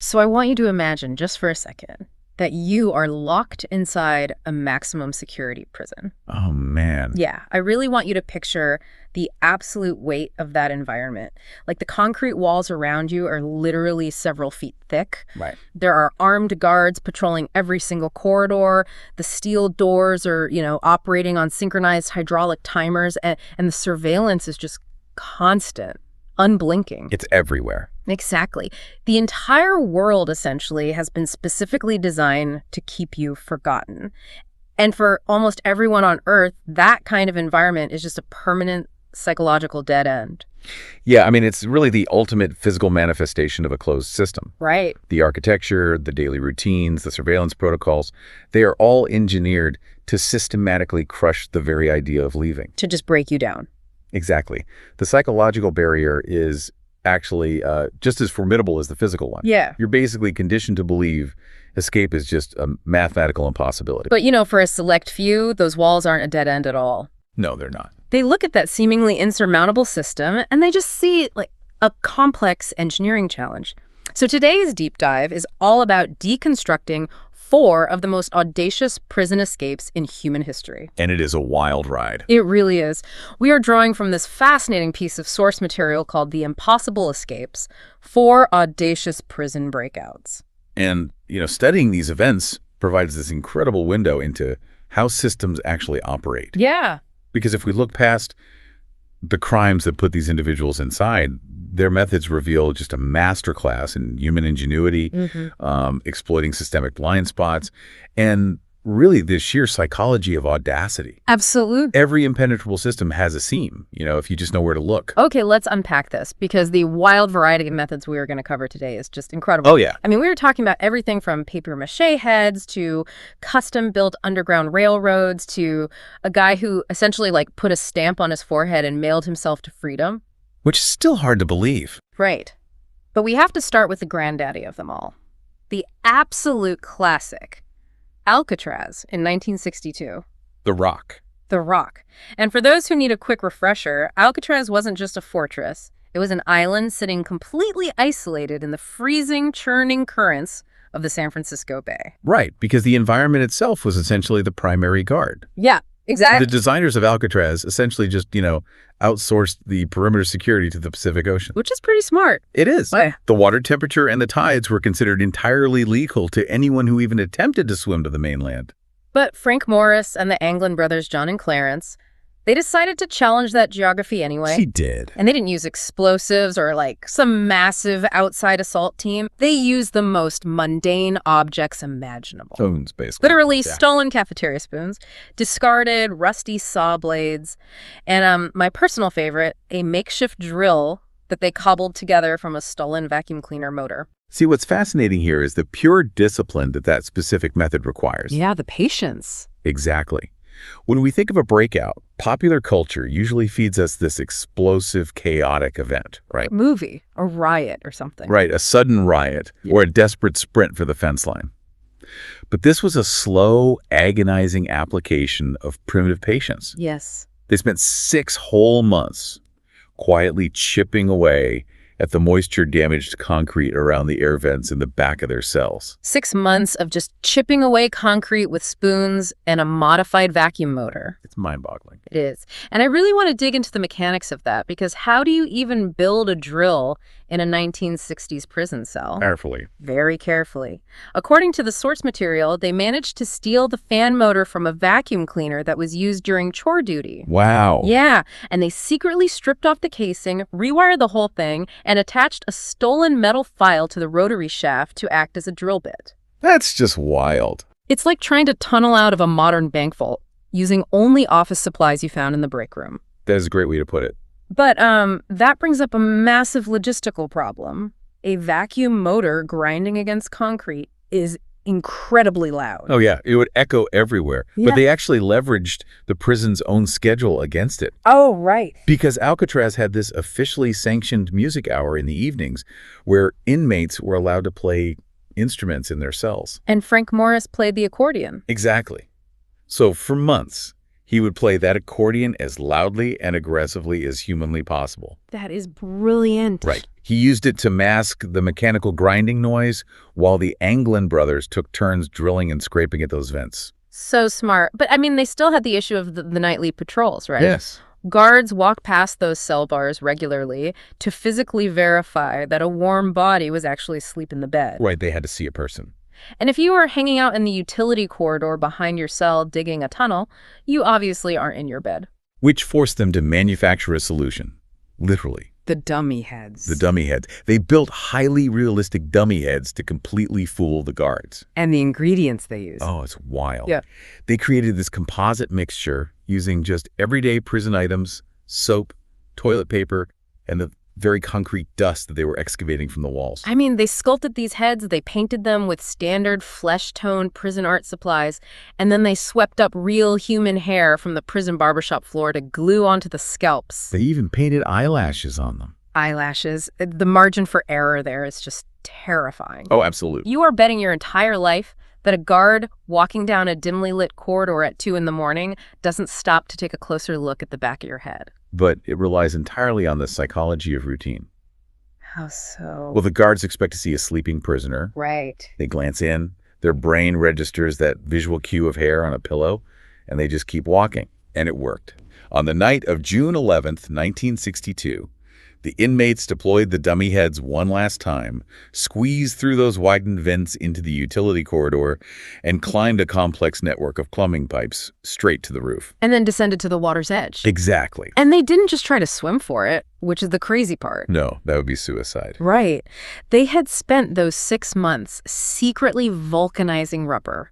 So I want you to imagine, just for a second, that you are locked inside a maximum security prison. Oh, man. Yeah, I really want you to picture the absolute weight of that environment. Like the concrete walls around you are literally several feet thick. Right. There are armed guards patrolling every single corridor. The steel doors are, operating on synchronized hydraulic timers, and the surveillance is just constant, unblinking. It's everywhere. Exactly. The entire world, essentially, has been specifically designed to keep you forgotten. And for almost everyone on Earth, that kind of environment is just a permanent psychological dead end. Yeah, I mean, it's really the ultimate physical manifestation of a closed system. Right. The architecture, the daily routines, the surveillance protocols, they are all engineered to systematically crush the very idea of leaving. To just break you down. Exactly. The psychological barrier is actually just as formidable as the physical one. Yeah. You're basically conditioned to believe escape is just a mathematical impossibility. But, for a select few, those walls aren't a dead end at all. No, they're not. They look at that seemingly insurmountable system, and they just see like a complex engineering challenge. So today's deep dive is all about deconstructing 4 of the most audacious prison escapes in human history. And it is a wild ride. It really is. We are drawing from this fascinating piece of source material called The Impossible Escapes: 4 Audacious Prison Breakouts. And, studying these events provides this incredible window into how systems actually operate. Yeah. Because if we look past the crimes that put these individuals inside, their methods reveal just a masterclass in human ingenuity, exploiting systemic blind spots, and really the sheer psychology of audacity. Absolutely. Every impenetrable system has a seam, if you just know where to look. Okay, let's unpack this, because the wild variety of methods we are going to cover today is just incredible. Oh, yeah. I mean, we were talking about everything from papier-mâché heads to custom-built underground railroads to a guy who essentially put a stamp on his forehead and mailed himself to freedom. Which is still hard to believe. Right. But we have to start with the granddaddy of them all. The absolute classic, Alcatraz in 1962. The Rock. The Rock. And for those who need a quick refresher, Alcatraz wasn't just a fortress. It was an island sitting completely isolated in the freezing, churning currents of the San Francisco Bay. Right, because the environment itself was essentially the primary guard. Yeah, exactly. The designers of Alcatraz essentially just, outsourced the perimeter security to the Pacific Ocean. Which is pretty smart. It is. Why? The water temperature and the tides were considered entirely legal to anyone who even attempted to swim to the mainland. But Frank Morris and the Anglin brothers, John and Clarence, they decided to challenge that geography anyway. She did. And they didn't use explosives or some massive outside assault team. They used the most mundane objects imaginable. Spoons, basically. Literally stolen cafeteria spoons, discarded rusty saw blades, and my personal favorite, a makeshift drill that they cobbled together from a stolen vacuum cleaner motor. See, what's fascinating here is the pure discipline that specific method requires. Yeah, the patience. Exactly. When we think of a breakout, popular culture usually feeds us this explosive, chaotic event, right? Movie, a riot or something. Right, a sudden riot or a desperate sprint for the fence line. But this was a slow, agonizing application of primitive patience. Yes. They spent 6 whole months quietly chipping away at the moisture-damaged concrete around the air vents in the back of their cells. 6 months of just chipping away concrete with spoons and a modified vacuum motor. It's mind-boggling. It is. And I really want to dig into the mechanics of that, because how do you even build a drill in a 1960s prison cell? Carefully. Very carefully. According to the source material, they managed to steal the fan motor from a vacuum cleaner that was used during chore duty. Wow. Yeah, and they secretly stripped off the casing, rewired the whole thing, and attached a stolen metal file to the rotary shaft to act as a drill bit. That's just wild. It's like trying to tunnel out of a modern bank vault using only office supplies you found in the break room. That is a great way to put it. But that brings up a massive logistical problem. A vacuum motor grinding against concrete is incredibly loud. Oh, yeah. It would echo everywhere. Yeah. But they actually leveraged the prison's own schedule against it. Oh, right. Because Alcatraz had this officially sanctioned music hour in the evenings where inmates were allowed to play instruments in their cells. And Frank Morris played the accordion. Exactly. So for months, He would play that accordion as loudly and aggressively as humanly possible. That is brilliant. Right. He used it to mask the mechanical grinding noise while the Anglin brothers took turns drilling and scraping at those vents. So smart. But, I mean, they still had the issue of the nightly patrols, right? Yes. Guards walk past those cell bars regularly to physically verify that a warm body was actually asleep in the bed. Right, they had to see a person. And if you are hanging out in the utility corridor behind your cell digging a tunnel, you obviously aren't in your bed. Which forced them to manufacture a solution. Literally. The dummy heads. The dummy heads. They built highly realistic dummy heads to completely fool the guards. And the ingredients they use. Oh, it's wild. Yeah. They created this composite mixture using just everyday prison items, soap, toilet paper, and the very concrete dust that they were excavating from the walls. I mean, they sculpted these heads, they painted them with standard flesh-tone prison art supplies, and then they swept up real human hair from the prison barbershop floor to glue onto the scalps. They even painted eyelashes on them. Eyelashes. The margin for error there is just terrifying. Oh, absolutely. You are betting your entire life that a guard walking down a dimly lit corridor at 2 a.m. doesn't stop to take a closer look at the back of your head. But it relies entirely on the psychology of routine. How so? Well, the guards expect to see a sleeping prisoner. Right. They glance in, their brain registers that visual cue of hair on a pillow, and they just keep walking. And it worked. On the night of June 11th, 1962, the inmates deployed the dummy heads one last time, squeezed through those widened vents into the utility corridor, and climbed a complex network of plumbing pipes straight to the roof. And then descended to the water's edge. Exactly. And they didn't just try to swim for it, which is the crazy part. No, that would be suicide. Right. They had spent those 6 months secretly vulcanizing rubber.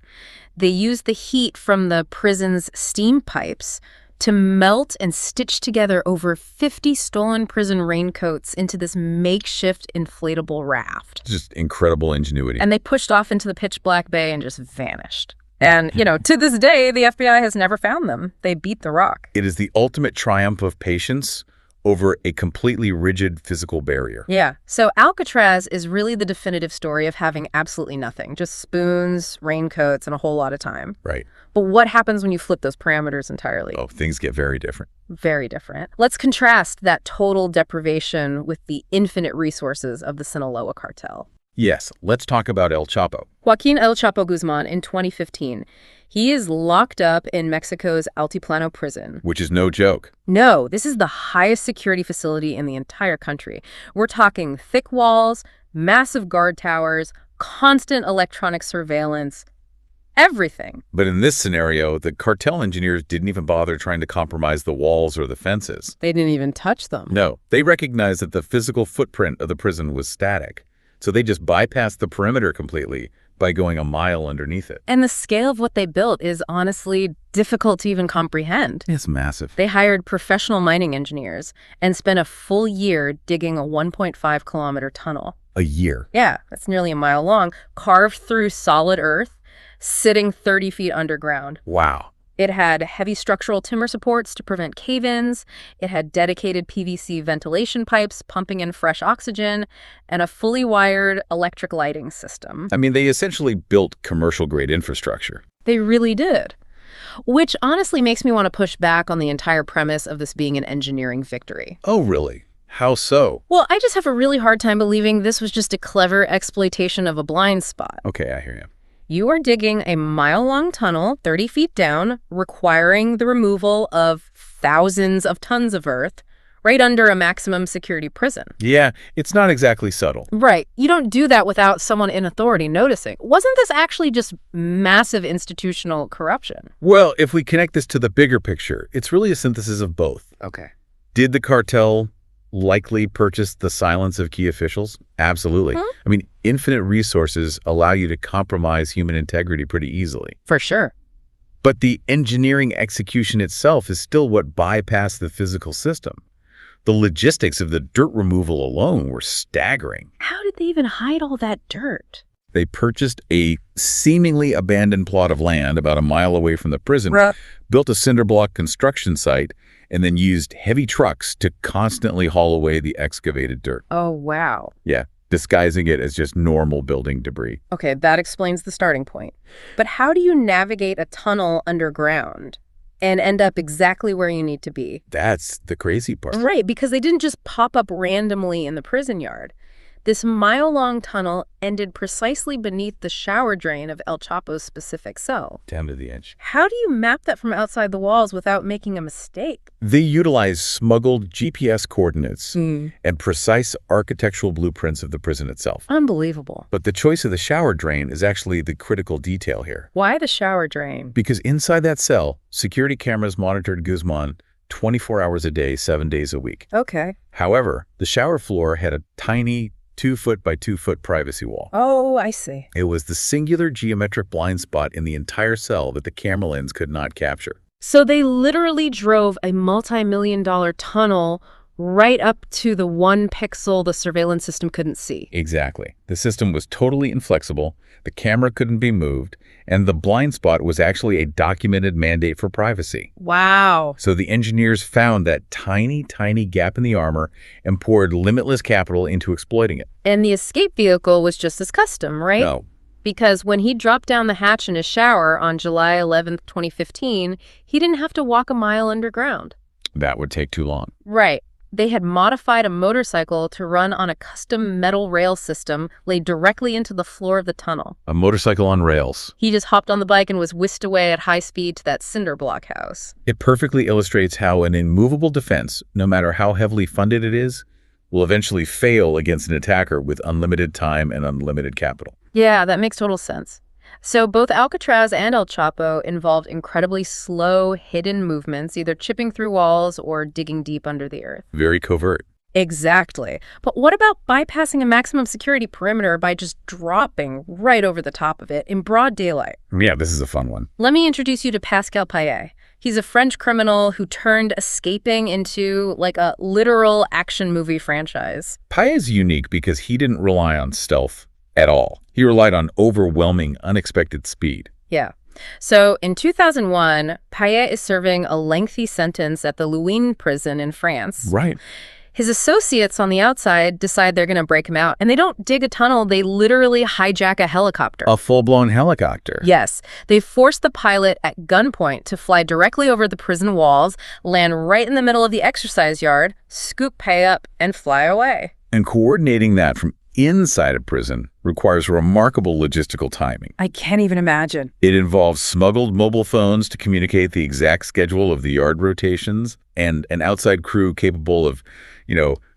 They used the heat from the prison's steam pipes to melt and stitch together over 50 stolen prison raincoats into this makeshift inflatable raft. Just incredible ingenuity. And they pushed off into the pitch black bay and just vanished. And, to this day, the FBI has never found them. They beat the rock. It is the ultimate triumph of patience over a completely rigid physical barrier. Yeah. So Alcatraz is really the definitive story of having absolutely nothing. Just spoons, raincoats, and a whole lot of time. Right. But what happens when you flip those parameters entirely? Oh, things get very different. Very different. Let's contrast that total deprivation with the infinite resources of the Sinaloa cartel. Yes, let's talk about El Chapo. Joaquin El Chapo Guzman in 2015. He is locked up in Mexico's Altiplano prison. Which is no joke. No, this is the highest security facility in the entire country. We're talking thick walls, massive guard towers, constant electronic surveillance, everything. But in this scenario, the cartel engineers didn't even bother trying to compromise the walls or the fences. They didn't even touch them. No, they recognized that the physical footprint of the prison was static. So they just bypassed the perimeter completely by going a mile underneath it. And the scale of what they built is honestly difficult to even comprehend. It's massive. They hired professional mining engineers and spent a full year digging a 1.5-kilometer tunnel. A year. Yeah, that's nearly a mile long, carved through solid earth, sitting 30 feet underground. Wow. It had heavy structural timber supports to prevent cave-ins. It had dedicated PVC ventilation pipes pumping in fresh oxygen and a fully wired electric lighting system. I mean, they essentially built commercial-grade infrastructure. They really did. Which honestly makes me want to push back on the entire premise of this being an engineering victory. Oh, really? How so? Well, I just have a really hard time believing this was just a clever exploitation of a blind spot. Okay, I hear you. You are digging a mile-long tunnel 30 feet down, requiring the removal of thousands of tons of earth right under a maximum security prison. Yeah, it's not exactly subtle. Right. You don't do that without someone in authority noticing. Wasn't this actually just massive institutional corruption? Well, if we connect this to the bigger picture, it's really a synthesis of both. Okay. Did the cartel likely purchase the silence of key officials? Absolutely. I mean, infinite resources allow you to compromise human integrity pretty easily. For sure. But the engineering execution itself is still what bypassed the physical system. The logistics of the dirt removal alone were staggering. How did they even hide all that dirt? They purchased a seemingly abandoned plot of land about a mile away from the prison, built a cinder block construction site, and then used heavy trucks to constantly haul away the excavated dirt. Oh, wow. Yeah, disguising it as just normal building debris. Okay, that explains the starting point. But how do you navigate a tunnel underground? and end up exactly where you need to be. That's the crazy part. Right, because they didn't just pop up randomly in the prison yard. This mile-long tunnel ended precisely beneath the shower drain of El Chapo's specific cell. Down to the edge. How do you map that from outside the walls without making a mistake? They utilize smuggled GPS coordinates and precise architectural blueprints of the prison itself. Unbelievable. But the choice of the shower drain is actually the critical detail here. Why the shower drain? Because inside that cell, security cameras monitored Guzman 24 hours a day, 7 days a week. Okay. However, the shower floor had a tiny 2-foot by 2-foot privacy wall. Oh, I see. It was the singular geometric blind spot in the entire cell that the camera lens could not capture. So they literally drove a multi-million-dollar tunnel right up to the 1 pixel the surveillance system couldn't see. Exactly. The system was totally inflexible, the camera couldn't be moved, and the blind spot was actually a documented mandate for privacy. Wow. So the engineers found that tiny, tiny gap in the armor and poured limitless capital into exploiting it. And the escape vehicle was just as custom, right? No. Because when he dropped down the hatch in his shower on July 11th, 2015, he didn't have to walk a mile underground. That would take too long. Right. They had modified a motorcycle to run on a custom metal rail system laid directly into the floor of the tunnel. A motorcycle on rails. He just hopped on the bike and was whisked away at high speed to that cinder block house. It perfectly illustrates how an immovable defense, no matter how heavily funded it is, will eventually fail against an attacker with unlimited time and unlimited capital. Yeah, that makes total sense. So both Alcatraz and El Chapo involved incredibly slow, hidden movements, either chipping through walls or digging deep under the earth. Very covert. Exactly. But what about bypassing a maximum security perimeter by just dropping right over the top of it in broad daylight? Yeah, this is a fun one. Let me introduce you to Pascal Payet. He's a French criminal who turned escaping into like a literal action movie franchise. Payet is unique because he didn't rely on stealth at all. He relied on overwhelming, unexpected speed. Yeah. So in 2001, Payet is serving a lengthy sentence at the Luynes prison in France. Right. His associates on the outside decide they're going to break him out. And they don't dig a tunnel. They literally hijack a helicopter. A full-blown helicopter. Yes. They force the pilot at gunpoint to fly directly over the prison walls, land right in the middle of the exercise yard, scoop Payet up, and fly away. And coordinating that from inside a prison requires remarkable logistical timing. I can't even imagine. It involves smuggled mobile phones to communicate the exact schedule of the yard rotations and an outside crew capable of,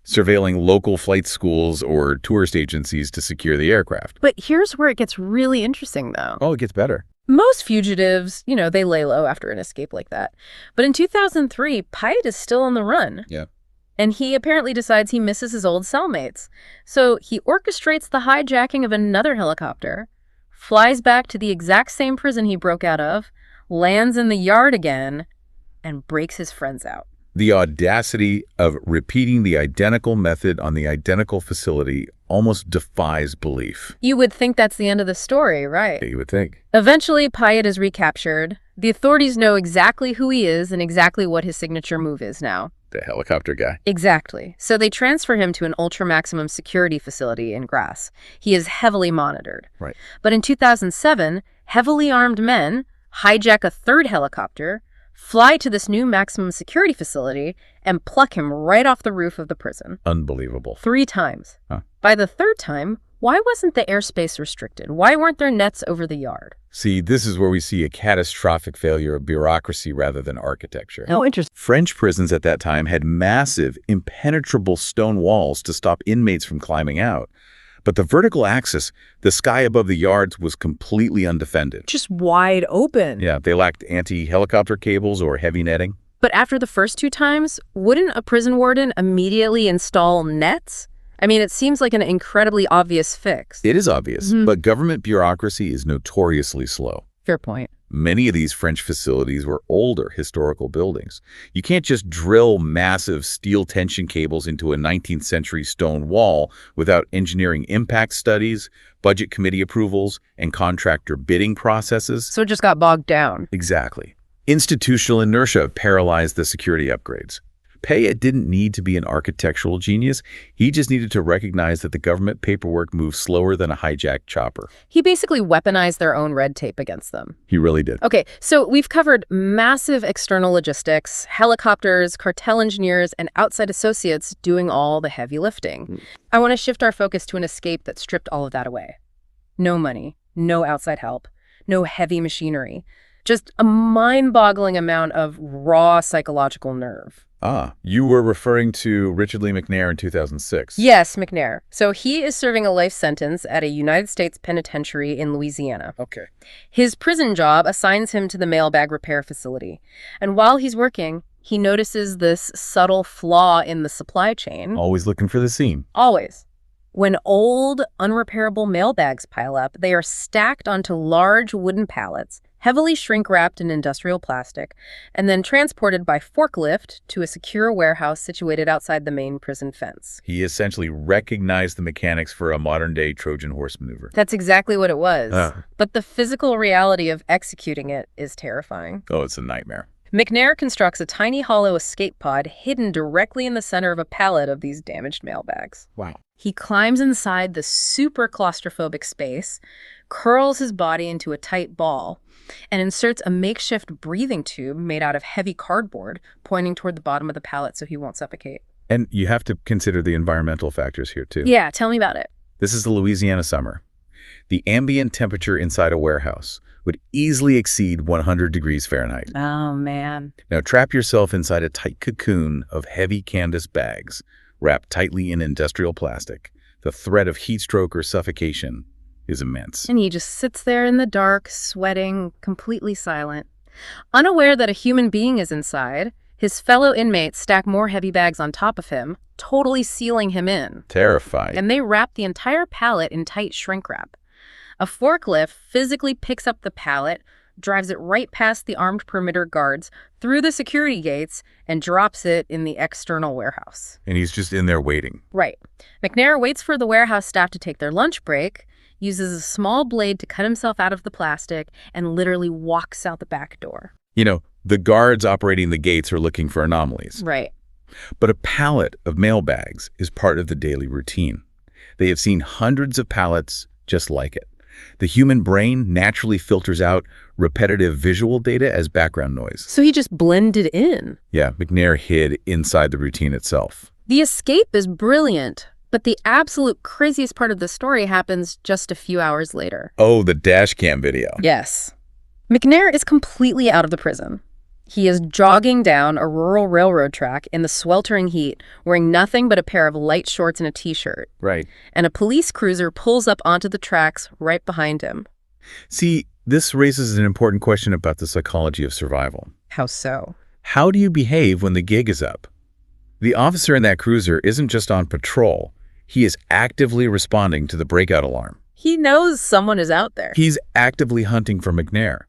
surveilling local flight schools or tourist agencies to secure the aircraft. But here's where it gets really interesting, though. Oh, it gets better. Most fugitives, they lay low after an escape like that. But in 2003, Payet is still on the run. Yeah. And he apparently decides he misses his old cellmates. So he orchestrates the hijacking of another helicopter, flies back to the exact same prison he broke out of, lands in the yard again, and breaks his friends out. The audacity of repeating the identical method on the identical facility almost defies belief. You would think that's the end of the story, right? You would think. Eventually, Payet is recaptured. The authorities know exactly who he is and exactly what his signature move is now. The helicopter guy. Exactly. So they transfer him to an ultra-maximum security facility in Grasse. He is heavily monitored. Right. But in 2007, heavily armed men hijack a third helicopter, fly to this new maximum security facility, and pluck him right off the roof of the prison. Unbelievable. 3 times. Huh. By the third time, why wasn't the airspace restricted? Why weren't there nets over the yard? See, this is where we see a catastrophic failure of bureaucracy rather than architecture. Oh, interesting. French prisons at that time had massive, impenetrable stone walls to stop inmates from climbing out. But the vertical axis, the sky above the yards, was completely undefended. Just wide open. Yeah, they lacked anti-helicopter cables or heavy netting. But after the first 2 times, wouldn't a prison warden immediately install nets? I mean, it seems like an incredibly obvious fix. It is obvious, but government bureaucracy is notoriously slow. Fair point. Many of these French facilities were older historical buildings. You can't just drill massive steel tension cables into a 19th century stone wall without engineering impact studies, budget committee approvals, and contractor bidding processes. So it just got bogged down. Exactly. Institutional inertia paralyzed the security upgrades. Paya didn't need to be an architectural genius. He just needed to recognize that the government paperwork moves slower than a hijacked chopper. He basically weaponized their own red tape against them. He really did. Okay, so we've covered massive external logistics, helicopters, cartel engineers, and outside associates doing all the heavy lifting. I want to shift our focus to an escape that stripped all of that away. No money, no outside help, no heavy machinery. Just a mind-boggling amount of raw psychological nerve. Ah, you were referring to Richard Lee McNair in 2006. Yes, McNair. So he is serving a life sentence at a United States penitentiary in Louisiana. Okay. His prison job assigns him to the mailbag repair facility. And while he's working, he notices this subtle flaw in the supply chain. Always looking for the seam. Always. When old, unrepairable mailbags pile up, they are stacked onto large wooden pallets, heavily shrink-wrapped in industrial plastic, and then transported by forklift to a secure warehouse situated outside the main prison fence. He essentially recognized the mechanics for a modern-day Trojan horse maneuver. That's exactly what it was. But the physical reality of executing it is terrifying. Oh, it's a nightmare. McNair constructs a tiny hollow escape pod hidden directly in the center of a pallet of these damaged mailbags. Wow. He climbs inside the super claustrophobic space, curls his body into a tight ball, and inserts a makeshift breathing tube made out of heavy cardboard, pointing toward the bottom of the pallet so he won't suffocate. And you have to consider the environmental factors here, too. Yeah, tell me about it. This is the Louisiana summer. The ambient temperature inside a warehouse would easily exceed 100 degrees Fahrenheit. Oh, man. Now trap yourself inside a tight cocoon of heavy canvas bags, wrapped tightly in industrial plastic. The threat of heat stroke or suffocation is immense. And he just sits there in the dark, sweating, completely silent. Unaware that a human being is inside, his fellow inmates stack more heavy bags on top of him, totally sealing him in. Terrifying. And they wrap the entire pallet in tight shrink wrap. A forklift physically picks up the pallet, drives it right past the armed perimeter guards, through the security gates, and drops it in the external warehouse. And he's just in there waiting. Right. McNair waits for the warehouse staff to take their lunch break, uses a small blade to cut himself out of the plastic, and literally walks out the back door. You know, the guards operating the gates are looking for anomalies. Right. But a pallet of mail bags is part of the daily routine. They have seen hundreds of pallets just like it. The human brain naturally filters out repetitive visual data as background noise. So he just blended in. Yeah, McNair hid inside the routine itself. The escape is brilliant, but the absolute craziest part of the story happens just a few hours later. Oh, the dash cam video. Yes. McNair is completely out of the prison. He is jogging down a rural railroad track in the sweltering heat, wearing nothing but a pair of light shorts and a t-shirt. Right. And a police cruiser pulls up onto the tracks right behind him. See, this raises an important question about the psychology of survival. How so? How do you behave when the gig is up? The officer in that cruiser isn't just on patrol. He is actively responding to the breakout alarm. He knows someone is out there. He's actively hunting for McNair.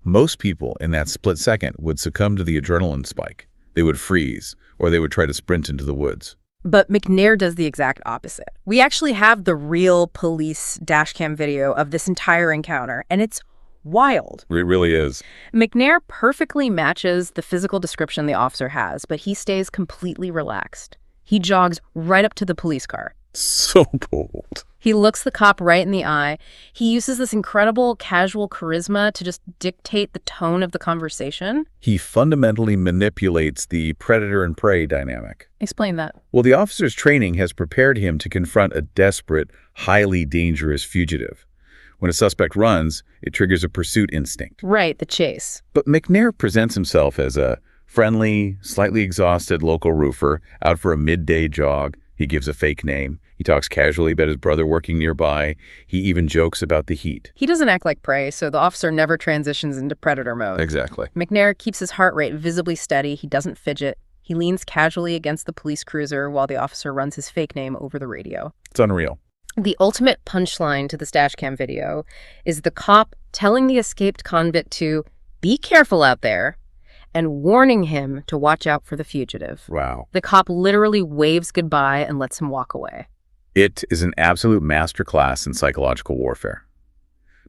Most people in that split second would succumb to the adrenaline spike. They would freeze, or they would try to sprint into the woods. But McNair does the exact opposite. We actually have the real police dashcam video of this entire encounter, and it's wild. It really is. McNair perfectly matches the physical description the officer has, but he stays completely relaxed. He jogs right up to the police car. So bold. He looks the cop right in the eye. He uses this incredible casual charisma to just dictate the tone of the conversation. He fundamentally manipulates the predator and prey dynamic. Explain that. Well, the officer's training has prepared him to confront a desperate, highly dangerous fugitive. When a suspect runs, it triggers a pursuit instinct. Right, the chase. But McNair presents himself as a friendly, slightly exhausted local roofer out for a midday jog. He gives a fake name. He talks casually about his brother working nearby. He even jokes about the heat. He doesn't act like prey, so the officer never transitions into predator mode. Exactly. McNair keeps his heart rate visibly steady. He doesn't fidget. He leans casually against the police cruiser while the officer runs his fake name over the radio. It's unreal. The ultimate punchline to this dashcam video is the cop telling the escaped convict to be careful out there and warning him to watch out for the fugitive. Wow. The cop literally waves goodbye and lets him walk away. It is an absolute masterclass in psychological warfare.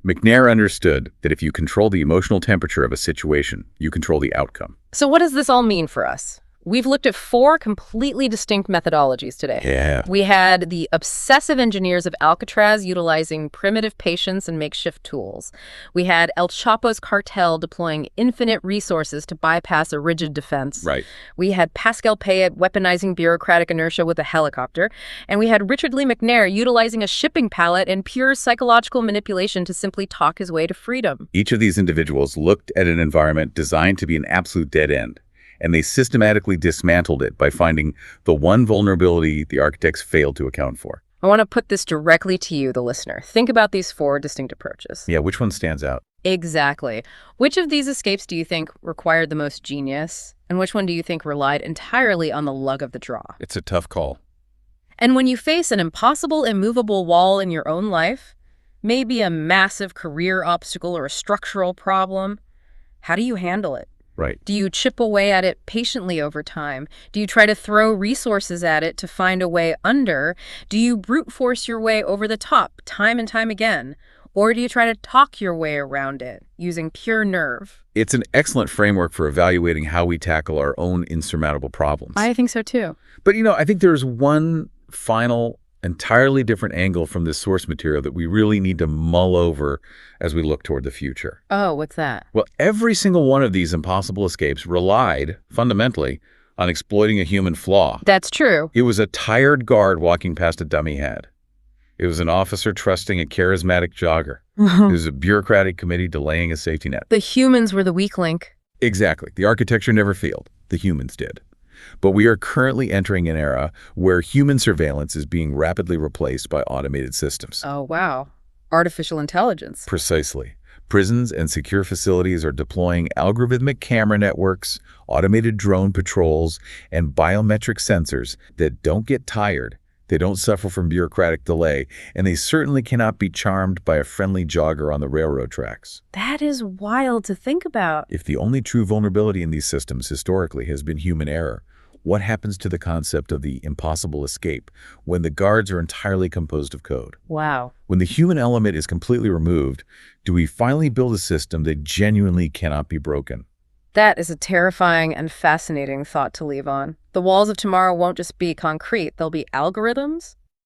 McNair understood that if you control the emotional temperature of a situation, you control the outcome. So what does this all mean for us? We've looked at 4 completely distinct methodologies today. Yeah. We had the obsessive engineers of Alcatraz utilizing primitive patience and makeshift tools. We had El Chapo's cartel deploying infinite resources to bypass a rigid defense. Right. We had Pascal Payet weaponizing bureaucratic inertia with a helicopter. And we had Richard Lee McNair utilizing a shipping pallet and pure psychological manipulation to simply talk his way to freedom. Each of these individuals looked at an environment designed to be an absolute dead end, and they systematically dismantled it by finding the one vulnerability the architects failed to account for. I want to put this directly to you, the listener. Think about these 4 distinct approaches. Yeah, which one stands out? Exactly. Which of these escapes do you think required the most genius? And which one do you think relied entirely on the luck of the draw? It's a tough call. And when you face an impossible, immovable wall in your own life, maybe a massive career obstacle or a structural problem, how do you handle it? Right. Do you chip away at it patiently over time? Do you try to throw resources at it to find a way under? Do you brute force your way over the top time and time again? Or do you try to talk your way around it using pure nerve? It's an excellent framework for evaluating how we tackle our own insurmountable problems. I think so too. But, I think there's one final, entirely different angle from this source material that we really need to mull over as we look toward the future. Oh, what's that? Well, every single one of these impossible escapes relied, fundamentally, on exploiting a human flaw. That's true. It was a tired guard walking past a dummy head. It was an officer trusting a charismatic jogger. It was a bureaucratic committee delaying a safety net. The humans were the weak link. Exactly. The architecture never failed. The humans did. But we are currently entering an era where human surveillance is being rapidly replaced by automated systems. Oh, wow. Artificial intelligence. Precisely. Prisons and secure facilities are deploying algorithmic camera networks, automated drone patrols, and biometric sensors that don't get tired. They don't suffer from bureaucratic delay, and they certainly cannot be charmed by a friendly jogger on the railroad tracks. That is wild to think about. If the only true vulnerability in these systems historically has been human error, what happens to the concept of the impossible escape when the guards are entirely composed of code? Wow. When the human element is completely removed, do we finally build a system that genuinely cannot be broken? That is a terrifying and fascinating thought to leave on. The walls of tomorrow won't just be concrete, they'll be algorithms?